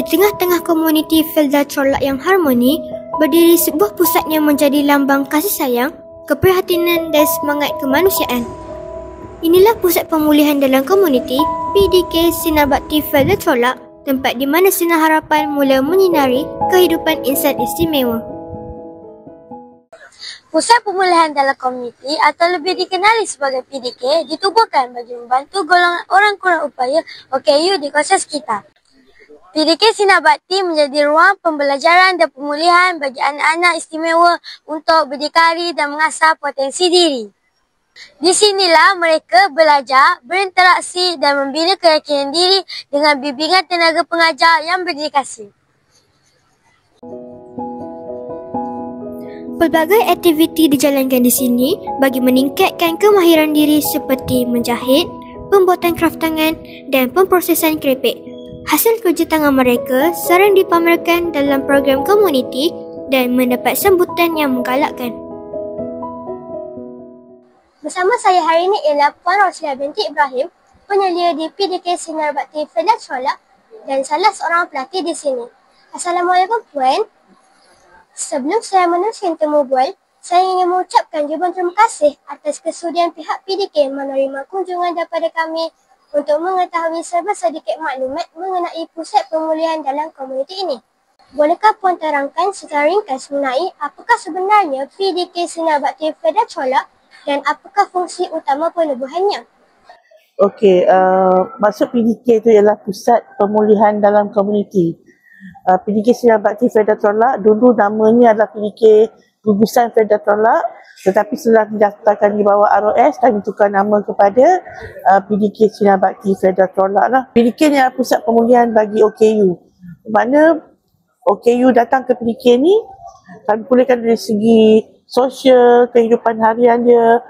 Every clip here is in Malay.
Di tengah-tengah komuniti Felda Chorlak yang harmoni, berdiri sebuah pusat yang menjadi lambang kasih sayang, keprihatinan dan semangat kemanusiaan. Inilah pusat pemulihan dalam komuniti PDK Sinar Bakti Felda Chorlak, tempat di mana sinar harapan mula menyinari kehidupan insan istimewa. Pusat pemulihan dalam komuniti atau lebih dikenali sebagai PDK ditubuhkan bagi membantu golongan orang kurang upaya OKU di kawasan sekitar. PDK Sinar Bakti menjadi ruang pembelajaran dan pemulihan bagi anak-anak istimewa untuk berdikari dan mengasah potensi diri. Di sinilah mereka belajar, berinteraksi dan membina keyakinan diri dengan bimbingan tenaga pengajar yang berdedikasi. Pelbagai aktiviti dijalankan di sini bagi meningkatkan kemahiran diri seperti menjahit, pembuatan kraft tangan dan pemprosesan keripik. Hasil kerja tangan mereka sering dipamerkan dalam program komuniti dan mendapat sambutan yang menggalakkan. Bersama saya hari ini ialah Puan Roslia binti Ibrahim, penyelia di PDK Sinar Bakti Felda Chorlak dan salah seorang pelatih di sini. Assalamualaikum Puan. Sebelum saya meneruskan temu bual, saya ingin mengucapkan jubuan terima kasih atas kesudian pihak PDK menerima kunjungan daripada kami untuk mengetahui serba sedikit maklumat mengenai pusat pemulihan dalam komuniti ini. Bolehkah Puan terangkan secara ringkas mengenai apakah sebenarnya PDK Sinar Bakti Felda Chorlak dan apakah fungsi utama penubuhannya? Okey, maksud PDK itu ialah Pusat Pemulihan dalam Komuniti. PDK Sinar Bakti Felda Chorlak dulu namanya adalah PDK Gugusan Felda Chorlak, tetapi setelah didaftarkan di bawah ROS kami tukar nama kepada PDK Sinar Bakti Felda Chorlak lah. PDK ni adalah pusat pemulihan bagi OKU. Mana OKU datang ke PDK ni, kami pulihkan dari segi sosial, kehidupan harian dia,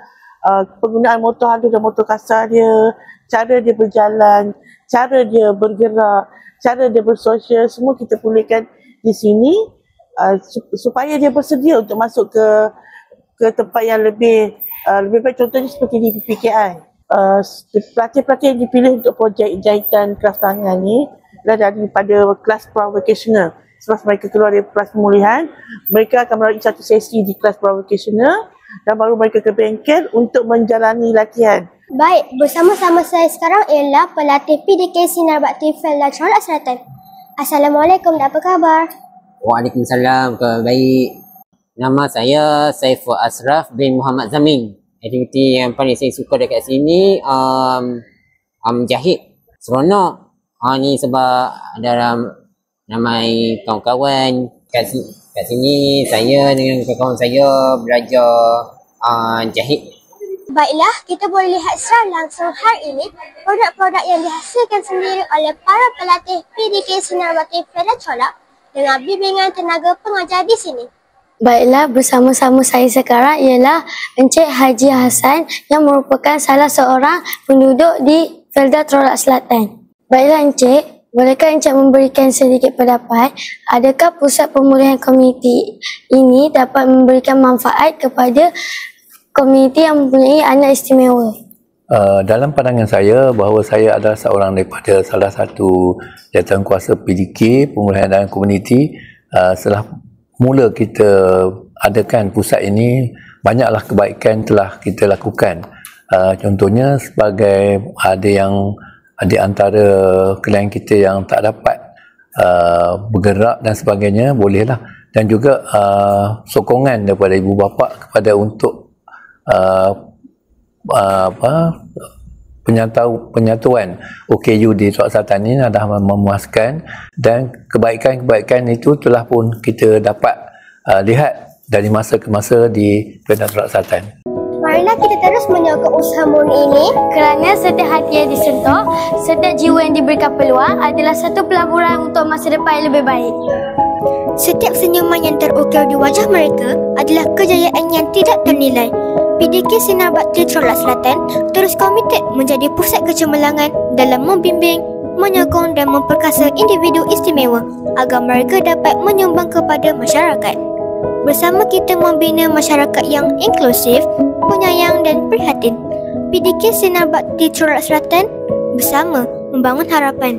penggunaan motor halus dan motor kasar dia, cara dia berjalan, cara dia bergerak, cara dia bersosial, semua kita pulihkan di sini supaya dia bersedia untuk masuk ke tempat yang lebih baik. Contohnya seperti di PPKI. Pelatih-pelatih yang dipilih untuk projek jahitan kraft tangan ni adalah daripada kelas pra-vocational. Selepas mereka keluar dari kelas pemulihan, mereka akan melalui satu sesi di kelas pra-vocational dan baru mereka ke bengkel untuk menjalani latihan. Baik, bersama-sama saya sekarang ialah pelatih PDK Sinar Bakti Felda Chorlak Selatan. Assalamualaikum, apa khabar? Waalaikumsalam, khabar baik. Nama saya Saiful Asraf bin Muhammad Zamin. Aktiviti yang paling saya suka dekat sini menjahit. Seronok. Ni sebab ada ramai kawan-kawan kat sini saya dengan kawan-kawan saya belajar jahit. Baiklah, kita boleh lihat secara langsung hari ini produk-produk yang dihasilkan sendiri oleh para pelatih PDK Sinar Bakti Felda Chorlak dengan bimbingan tenaga pengajar di sini. Baiklah, bersama-sama saya sekarang ialah Encik Haji Hassan yang merupakan salah seorang penduduk di Felda Chorlak Selatan. Baiklah Encik, bolehkah Encik memberikan sedikit pendapat, adakah pusat pemulihan komuniti ini dapat memberikan manfaat kepada komuniti yang mempunyai anak istimewa? Dalam pandangan saya, bahawa saya adalah seorang daripada salah satu jawatankuasa PDK Pemulihan dalam Komuniti. Setelah mula kita adakan pusat ini, banyaklah kebaikan telah kita lakukan. Contohnya sebagai ada di antara klien kita yang tak dapat bergerak dan sebagainya, bolehlah. Dan juga sokongan daripada ibu bapa kepada untuk penyatuan OKU di Chorlak Selatan ini adalah memuaskan, dan kebaikan-kebaikan itu telah pun kita dapat lihat dari masa ke masa di Felda Chorlak Selatan. Marilah kita terus menyokong usaha murni ini kerana setiap hati yang disentuh, setiap jiwa yang diberikan peluang adalah satu pelaburan untuk masa depan yang lebih baik. Setiap senyuman yang terukir di wajah mereka adalah kejayaan yang tidak ternilai. PDK Sinar Bakti Chorlak Selatan terus komited menjadi pusat kecemerlangan dalam membimbing, menyokong dan memperkasa individu istimewa agar mereka dapat menyumbang kepada masyarakat. Bersama kita membina masyarakat yang inklusif, penyayang dan prihatin. PDK Sinar Bakti Chorlak Selatan bersama membangun harapan.